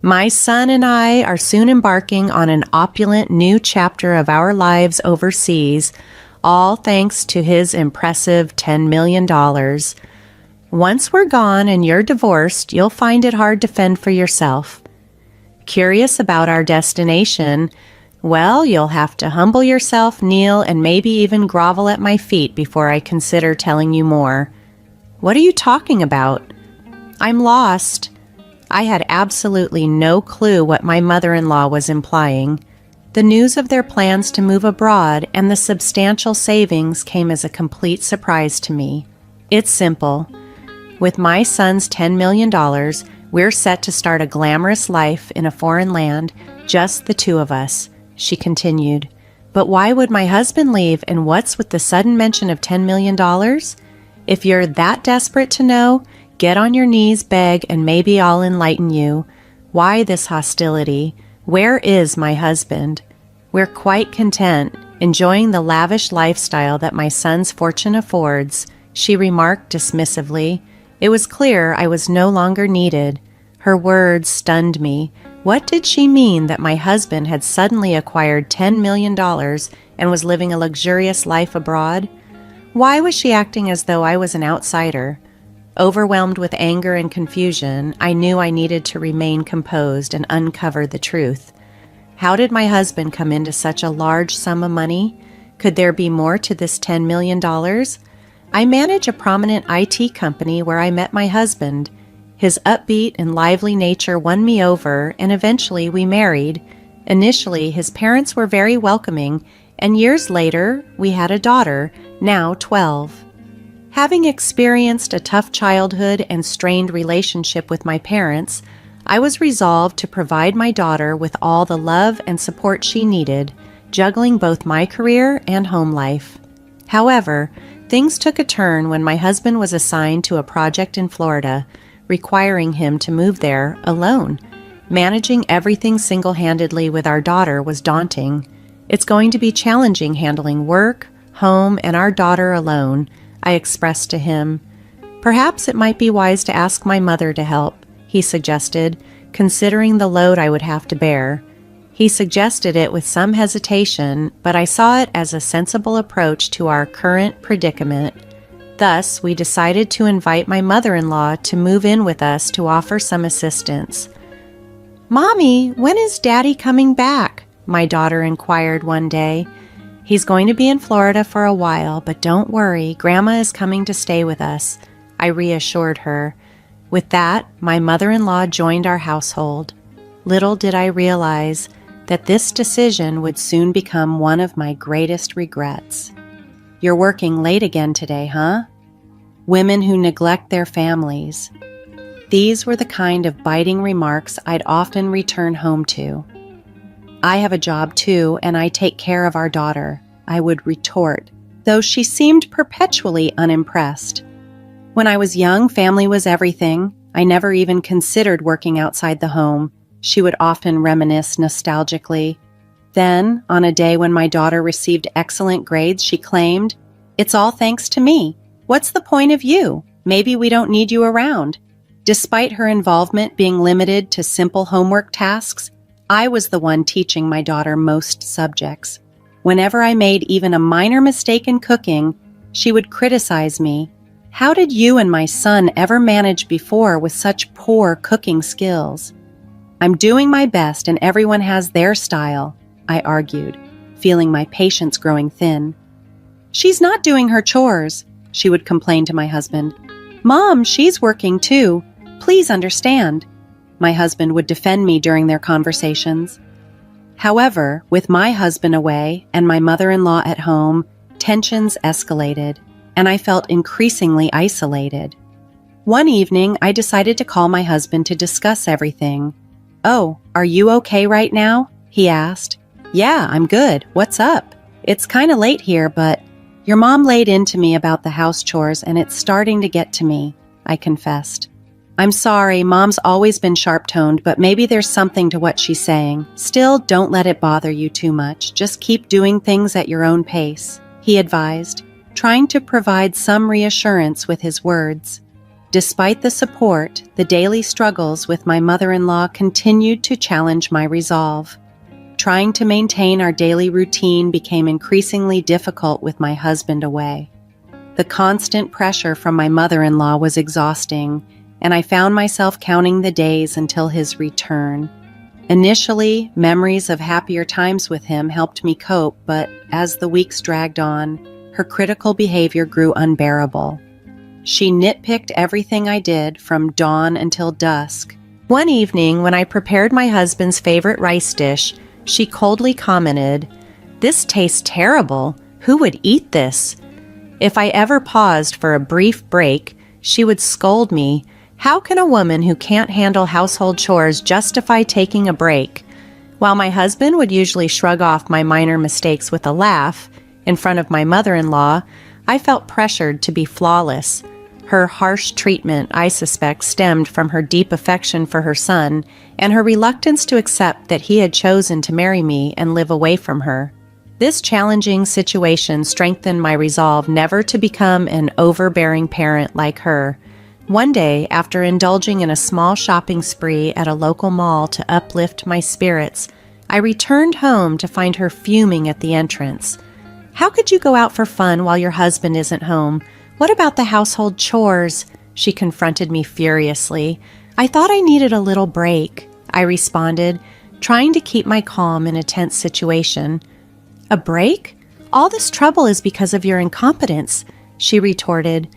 My son and I are soon embarking on an opulent new chapter of our lives overseas, all thanks to his impressive $10 million. Once we're gone and you're divorced, you'll find it hard to fend for yourself. Curious about our destination? Well, you'll have to humble yourself, kneel, and maybe even grovel at my feet before I consider telling you more. What are you talking about? I'm lost. I had absolutely no clue what my mother-in-law was implying. The news of their plans to move abroad and the substantial savings came as a complete surprise to me. It's simple. With my son's $10 million, we're set to start a glamorous life in a foreign land, just the two of us, she continued. But why would my husband leave, and what's with the sudden mention of $10 million? If you're that desperate to know, get on your knees, beg, and maybe I'll enlighten you. Why this hostility? Where is my husband? We're quite content, enjoying the lavish lifestyle that my son's fortune affords, she remarked dismissively. It was clear I was no longer needed. Her words stunned me. What did she mean that my husband had suddenly acquired $10 million and was living a luxurious life abroad? Why was she acting as though I was an outsider? Overwhelmed with anger and confusion, I knew I needed to remain composed and uncover the truth. How did my husband come into such a large sum of money? Could there be more to this $10 million? I manage a prominent IT company where I met my husband. His upbeat and lively nature won me over, and eventually we married. Initially, his parents were very welcoming, and years later, we had a daughter, now 12. Having experienced a tough childhood and strained relationship with my parents, I was resolved to provide my daughter with all the love and support she needed, juggling both my career and home life. However, things took a turn when my husband was assigned to a project in Florida, requiring him to move there alone. Managing everything single-handedly with our daughter was daunting. It's going to be challenging handling work, home, and our daughter alone, I expressed to him. Perhaps it might be wise to ask my mother to help, he suggested, considering the load I would have to bear. He suggested it with some hesitation, but I saw it as a sensible approach to our current predicament. Thus, we decided to invite my mother-in-law to move in with us to offer some assistance. "Mommy, when is Daddy coming back?" my daughter inquired one day. "He's going to be in Florida for a while, but don't worry, Grandma is coming to stay with us," I reassured her. With that, my mother-in-law joined our household. Little did I realize that this decision would soon become one of my greatest regrets. "You're working late again today, huh?" Women who neglect their families. These were the kind of biting remarks I'd often return home to. "I have a job too, and I take care of our daughter," I would retort, though she seemed perpetually unimpressed. "When I was young, family was everything. I never even considered working outside the home," she would often reminisce nostalgically. Then, on a day when my daughter received excellent grades, she claimed, "It's all thanks to me. What's the point of you? Maybe we don't need you around." Despite her involvement being limited to simple homework tasks, I was the one teaching my daughter most subjects. Whenever I made even a minor mistake in cooking, she would criticize me. "How did you and my son ever manage before with such poor cooking skills?" "I'm doing my best and everyone has their style," I argued, feeling my patience growing thin. "She's not doing her chores," she would complain to my husband. "Mom, she's working too. Please understand." My husband would defend me during their conversations. However, with my husband away and my mother-in-law at home, tensions escalated, and I felt increasingly isolated. One evening, I decided to call my husband to discuss everything. "Oh, are you okay right now?" he asked. "Yeah, I'm good. What's up? It's kind of late here, but your mom laid into me about the house chores and it's starting to get to me," I confessed. "I'm sorry, Mom's always been sharp-toned, but maybe there's something to what she's saying. Still, don't let it bother you too much. Just keep doing things at your own pace," he advised, trying to provide some reassurance with his words. Despite the support, the daily struggles with my mother-in-law continued to challenge my resolve. Trying to maintain our daily routine became increasingly difficult with my husband away. The constant pressure from my mother-in-law was exhausting, and I found myself counting the days until his return. Initially, memories of happier times with him helped me cope, but as the weeks dragged on, her critical behavior grew unbearable. She nitpicked everything I did from dawn until dusk. One evening, when I prepared my husband's favorite rice dish, she coldly commented, "This tastes terrible. Who would eat this?" If I ever paused for a brief break, she would scold me, "How can a woman who can't handle household chores justify taking a break?" While my husband would usually shrug off my minor mistakes with a laugh, in front of my mother-in-law, I felt pressured to be flawless. Her harsh treatment, I suspect, stemmed from her deep affection for her son and her reluctance to accept that he had chosen to marry me and live away from her. This challenging situation strengthened my resolve never to become an overbearing parent like her. One day, after indulging in a small shopping spree at a local mall to uplift my spirits, I returned home to find her fuming at the entrance. "How could you go out for fun while your husband isn't home? What about the household chores?" She confronted me furiously. "I thought I needed a little break," I responded, trying to keep my calm in a tense situation. "A break? All this trouble is because of your incompetence," she retorted.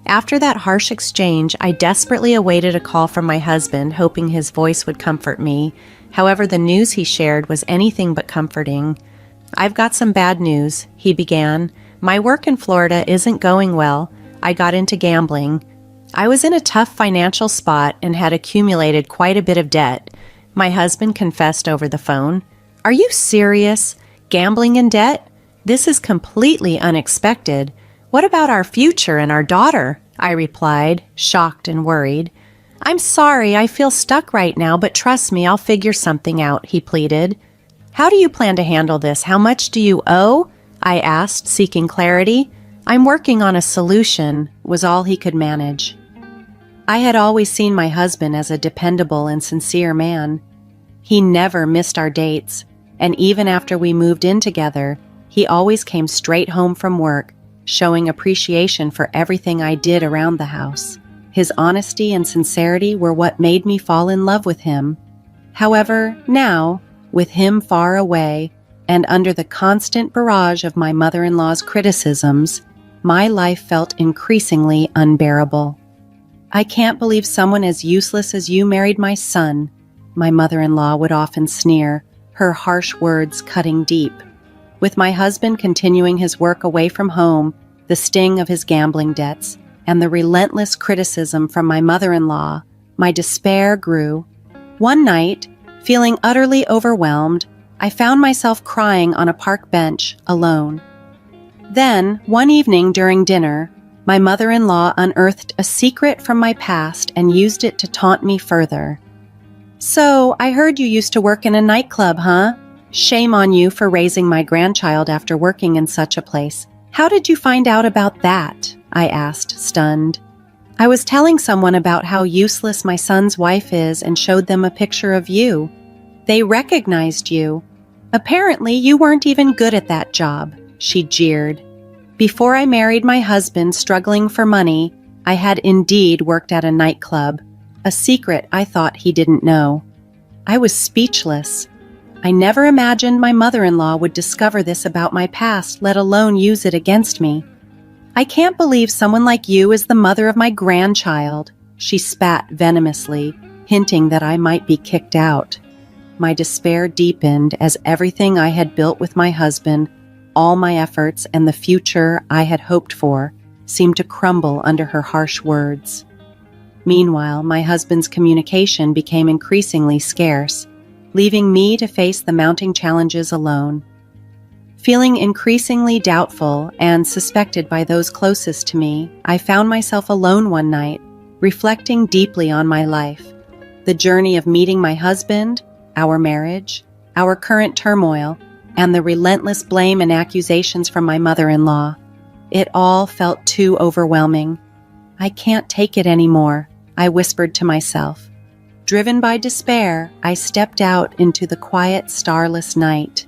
After that harsh exchange, I desperately awaited a call from my husband, hoping his voice would comfort me. However, the news he shared was anything but comforting. "I've got some bad news," he began. "My work in Florida isn't going well. I got into gambling. I was in a tough financial spot and had accumulated quite a bit of debt." My husband confessed over the phone. "Are you serious? Gambling in debt? This is completely unexpected. What about our future and our daughter?" I replied, shocked and worried. "I'm sorry, I feel stuck right now, but trust me, I'll figure something out," he pleaded. "How do you plan to handle this? How much do you owe?" I asked, seeking clarity. "I'm working on a solution," was all he could manage. I had always seen my husband as a dependable and sincere man. He never missed our dates, and even after we moved in together, he always came straight home from work, showing appreciation for everything I did around the house. His honesty and sincerity were what made me fall in love with him. However, now, with him far away, and under the constant barrage of my mother-in-law's criticisms, my life felt increasingly unbearable. "I can't believe someone as useless as you married my son," my mother-in-law would often sneer, her harsh words cutting deep. With my husband continuing his work away from home, the sting of his gambling debts, and the relentless criticism from my mother-in-law, my despair grew. One night, feeling utterly overwhelmed, I found myself crying on a park bench, alone. Then, one evening during dinner, my mother-in-law unearthed a secret from my past and used it to taunt me further. "So, I heard you used to work in a nightclub, huh? Shame on you for raising my grandchild after working in such a place. How did you find out about that?" I asked, stunned. "I was telling someone about how useless my son's wife is and showed them a picture of you. They recognized you. Apparently, you weren't even good at that job," she jeered. Before I married my husband struggling for money, I had indeed worked at a nightclub, a secret I thought he didn't know. I was speechless. I never imagined my mother-in-law would discover this about my past, let alone use it against me. "I can't believe someone like you is the mother of my grandchild," she spat venomously, hinting that I might be kicked out. My despair deepened as everything I had built with my husband, all my efforts and the future I had hoped for, seemed to crumble under her harsh words. Meanwhile, my husband's communication became increasingly scarce, leaving me to face the mounting challenges alone. Feeling increasingly doubtful and suspected by those closest to me, I found myself alone one night, reflecting deeply on my life, the journey of meeting my husband, our marriage, our current turmoil, and the relentless blame and accusations from my mother-in-law. It all felt too overwhelming. I can't take it anymore, I whispered to myself. Driven by despair, I stepped out into the quiet, starless night,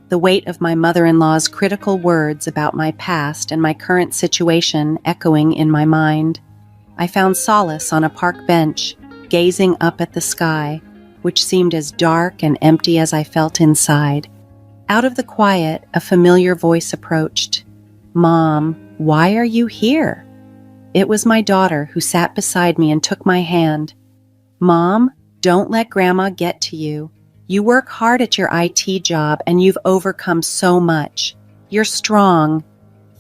the weight of my mother-in-law's critical words about my past and my current situation echoing in my mind. I found solace on a park bench, gazing up at the sky, which seemed as dark and empty as I felt inside. Out of the quiet, a familiar voice approached. "Mom, why are you here?" It was my daughter who sat beside me and took my hand. "Mom, don't let Grandma get to you. You work hard at your IT job and you've overcome so much. You're strong."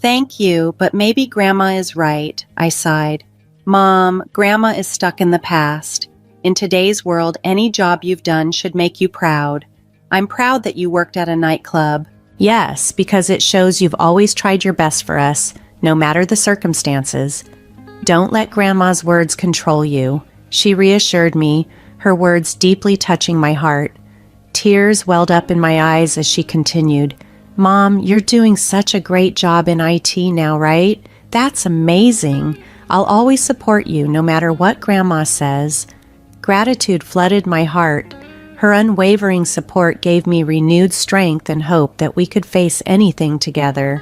"Thank you, but maybe Grandma is right," I sighed. "Mom, Grandma is stuck in the past. In today's world, any job you've done should make you proud. I'm proud that you worked at a nightclub." "Yes, because it shows you've always tried your best for us, no matter the circumstances. Don't let Grandma's words control you," she reassured me, her words deeply touching my heart. Tears welled up in my eyes as she continued. "Mom, you're doing such a great job in IT now, right? That's amazing. I'll always support you no matter what Grandma says." Gratitude flooded my heart. Her unwavering support gave me renewed strength and hope that we could face anything together.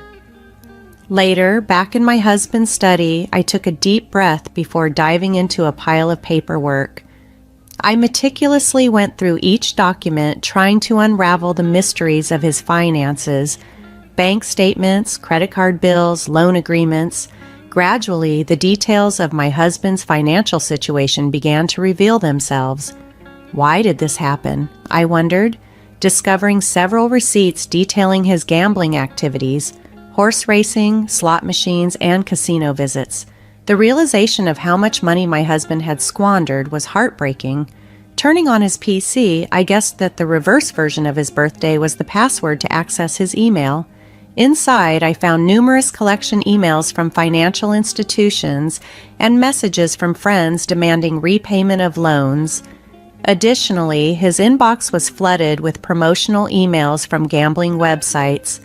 Later, back in my husband's study, I took a deep breath before diving into a pile of paperwork. I meticulously went through each document, trying to unravel the mysteries of his finances: bank statements, credit card bills, loan agreements. Gradually, the details of my husband's financial situation began to reveal themselves. Why did this happen? I wondered, discovering several receipts detailing his gambling activities: horse racing, slot machines, and casino visits. The realization of how much money my husband had squandered was heartbreaking. Turning on his PC, I guessed that the reverse version of his birthday was the password to access his email. Inside, I found numerous collection emails from financial institutions and messages from friends demanding repayment of loans. Additionally, his inbox was flooded with promotional emails from gambling websites.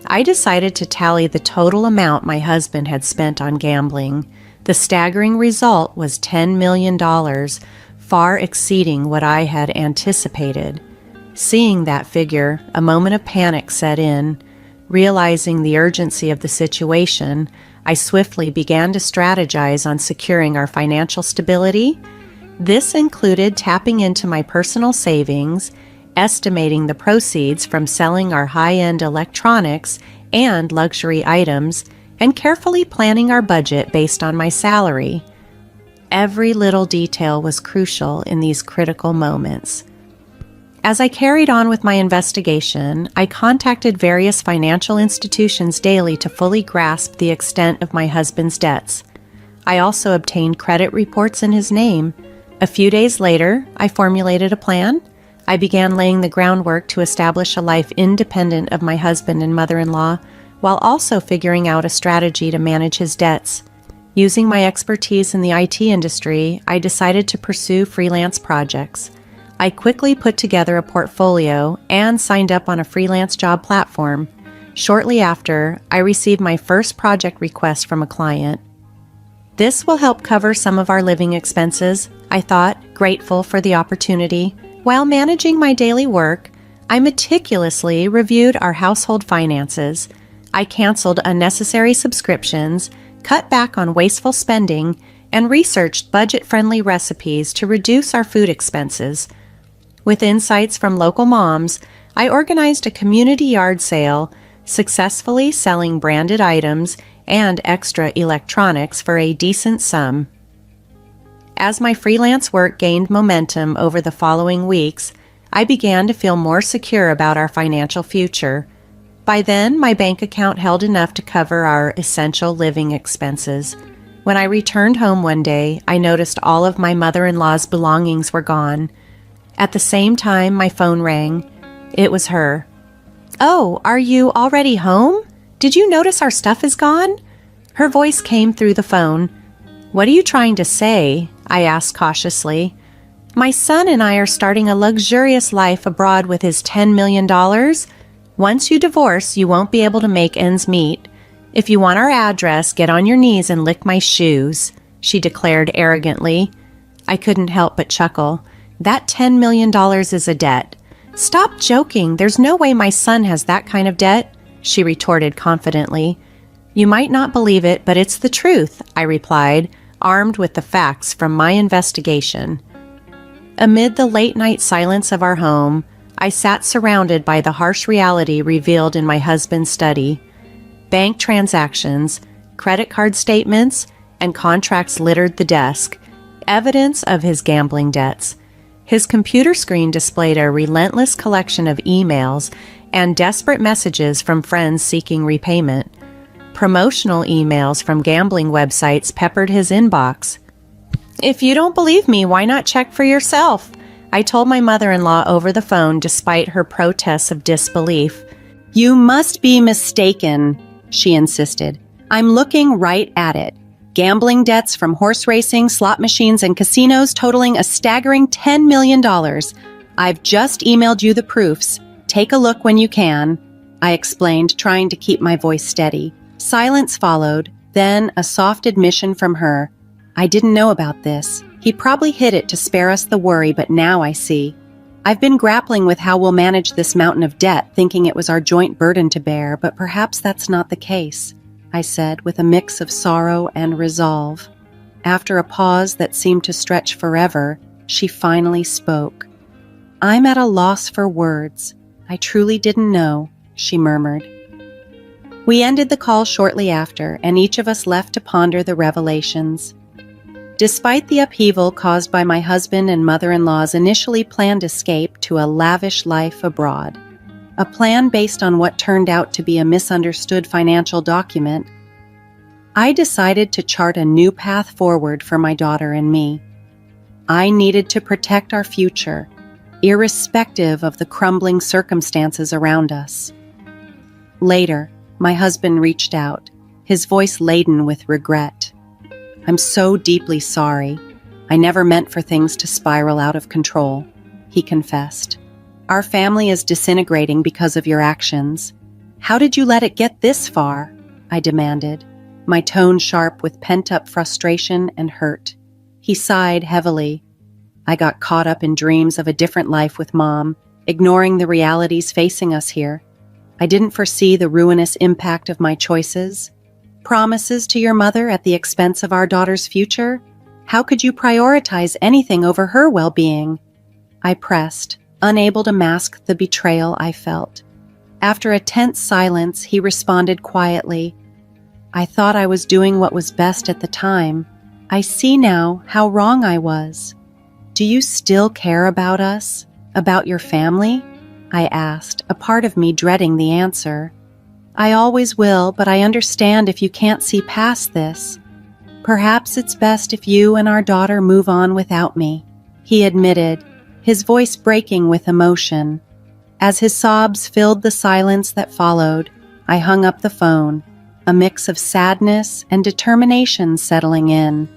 I decided to tally the total amount my husband had spent on gambling. The staggering result was $10 million, far exceeding what I had anticipated. Seeing that figure, a moment of panic set in. Realizing the urgency of the situation, I swiftly began to strategize on securing our financial stability. This included tapping into my personal savings, estimating the proceeds from selling our high-end electronics and luxury items, and carefully planning our budget based on my salary. Every little detail was crucial in these critical moments. As I carried on with my investigation, I contacted various financial institutions daily to fully grasp the extent of my husband's debts. I also obtained credit reports in his name. A few days later, I formulated a plan. I began laying the groundwork to establish a life independent of my husband and mother-in-law, while also figuring out a strategy to manage his debts. Using my expertise in the IT industry, I decided to pursue freelance projects. I quickly put together a portfolio and signed up on a freelance job platform. Shortly after, I received my first project request from a client. This will help cover some of our living expenses, I thought, grateful for the opportunity. While managing my daily work, I meticulously reviewed our household finances. I canceled unnecessary subscriptions, cut back on wasteful spending, and researched budget-friendly recipes to reduce our food expenses. With insights from local moms, I organized a community yard sale, successfully selling branded items and extra electronics for a decent sum. As my freelance work gained momentum over the following weeks, I began to feel more secure about our financial future. By then, my bank account held enough to cover our essential living expenses. When I returned home one day, I noticed all of my mother-in-law's belongings were gone. At the same time, my phone rang. It was her. "Oh, are you already home? Did you notice our stuff is gone?" Her voice came through the phone. "What are you trying to say?" I asked cautiously. "My son and I are starting a luxurious life abroad with his $10 million. Once you divorce, you won't be able to make ends meet. If you want our address, get on your knees and lick my shoes." she declared arrogantly. I couldn't help but chuckle. That $10 million is a debt. Stop joking. There's no way my son has that kind of debt, she retorted confidently. You might not believe it, but it's the truth, I replied, armed with the facts from my investigation. Amid the late-night silence of our home, I sat surrounded by the harsh reality revealed in my husband's study. Bank transactions, credit card statements, and contracts littered the desk, evidence of his gambling debts. His computer screen displayed a relentless collection of emails and desperate messages from friends seeking repayment. Promotional emails from gambling websites peppered his inbox. If you don't believe me, why not check for yourself? I told my mother-in-law over the phone despite her protests of disbelief. You must be mistaken, she insisted. I'm looking right at it. Gambling debts from horse racing, slot machines, and casinos totaling a staggering $10 million. I've just emailed you the proofs. Take a look when you can, I explained, trying to keep my voice steady. Silence followed, then a soft admission from her. I didn't know about this. He probably hid it to spare us the worry, but now I see. I've been grappling with how we'll manage this mountain of debt, thinking it was our joint burden to bear, but perhaps that's not the case, I said with a mix of sorrow and resolve. After a pause that seemed to stretch forever, she finally spoke. I'm at a loss for words. I truly didn't know, she murmured. We ended the call shortly after, and each of us left to ponder the revelations. Despite the upheaval caused by my husband and mother-in-law's initially planned escape to a lavish life abroad, a plan based on what turned out to be a misunderstood financial document, I decided to chart a new path forward for my daughter and me. I needed to protect our future, irrespective of the crumbling circumstances around us. Later, my husband reached out, his voice laden with regret. I'm so deeply sorry. I never meant for things to spiral out of control, he confessed. Our family is disintegrating because of your actions. How did you let it get this far? I demanded, my tone sharp with pent-up frustration and hurt. He sighed heavily. I got caught up in dreams of a different life with Mom, ignoring the realities facing us here. I didn't foresee the ruinous impact of my choices. Promises to your mother at the expense of our daughter's future? How could you prioritize anything over her well-being? I pressed, unable to mask the betrayal I felt. After a tense silence, he responded quietly, I thought I was doing what was best at the time. I see now how wrong I was. Do you still care about us? About your family? I asked, a part of me dreading the answer. I always will, but I understand if you can't see past this. Perhaps it's best if you and our daughter move on without me, he admitted, his voice breaking with emotion. As his sobs filled the silence that followed, I hung up the phone, a mix of sadness and determination settling in.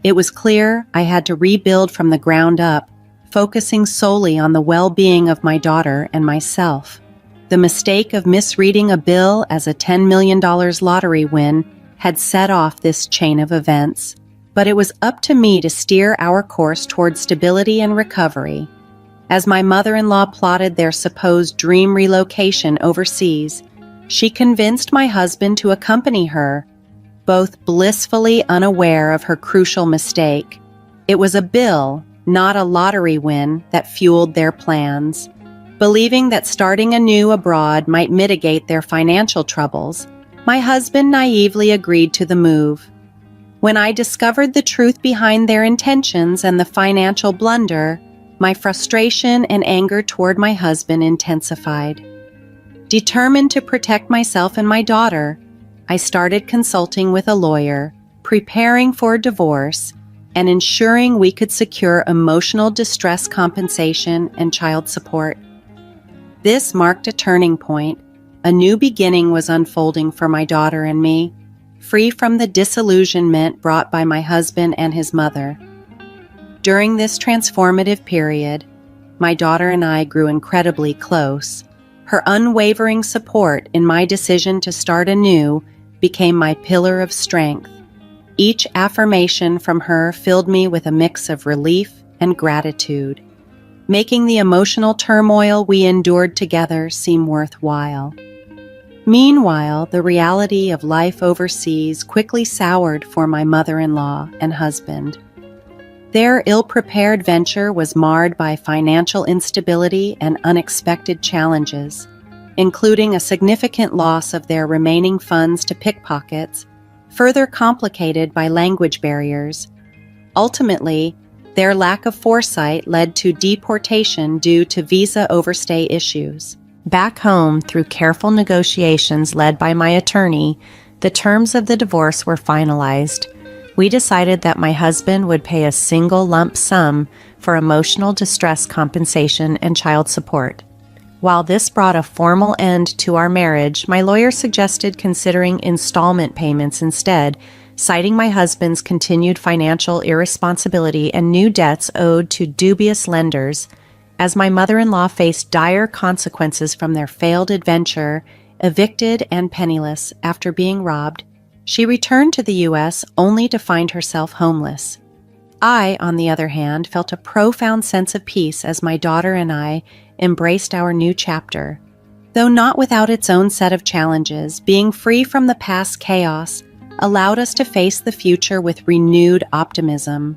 It was clear I had to rebuild from the ground up, focusing solely on the well-being of my daughter and myself. The mistake of misreading a bill as a $10 million lottery win had set off this chain of events, but it was up to me to steer our course toward stability and recovery. As my mother-in-law plotted their supposed dream relocation overseas, she convinced my husband to accompany her, both blissfully unaware of her crucial mistake. It was a bill, not a lottery win, that fueled their plans. Believing that starting anew abroad might mitigate their financial troubles, my husband naively agreed to the move. When I discovered the truth behind their intentions and the financial blunder, my frustration and anger toward my husband intensified. Determined to protect myself and my daughter, I started consulting with a lawyer, preparing for divorce, and ensuring we could secure emotional distress compensation and child support. This marked a turning point. A new beginning was unfolding for my daughter and me, free from the disillusionment brought by my husband and his mother. During this transformative period, my daughter and I grew incredibly close. Her unwavering support in my decision to start anew became my pillar of strength. Each affirmation from her filled me with a mix of relief and gratitude, making the emotional turmoil we endured together seem worthwhile. Meanwhile, the reality of life overseas quickly soured for my mother-in-law and husband. Their ill-prepared venture was marred by financial instability and unexpected challenges, including a significant loss of their remaining funds to pickpockets, further complicated by language barriers. Ultimately, their lack of foresight led to deportation due to visa overstay issues. Back home, through careful negotiations led by my attorney, the terms of the divorce were finalized. We decided that my husband would pay a single lump sum for emotional distress compensation and child support. While this brought a formal end to our marriage, my lawyer suggested considering installment payments instead, citing my husband's continued financial irresponsibility and new debts owed to dubious lenders. As my mother-in-law faced dire consequences from their failed adventure, evicted and penniless after being robbed, she returned to the U.S. only to find herself homeless. I, on the other hand, felt a profound sense of peace as my daughter and I embraced our new chapter. Though not without its own set of challenges, being free from the past chaos allowed us to face the future with renewed optimism.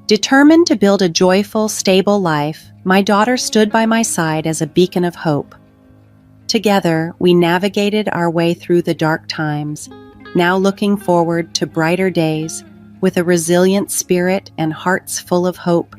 Determined to build a joyful, stable life, my daughter stood by my side as a beacon of hope. Together, we navigated our way through the dark times, now looking forward to brighter days with a resilient spirit and hearts full of hope.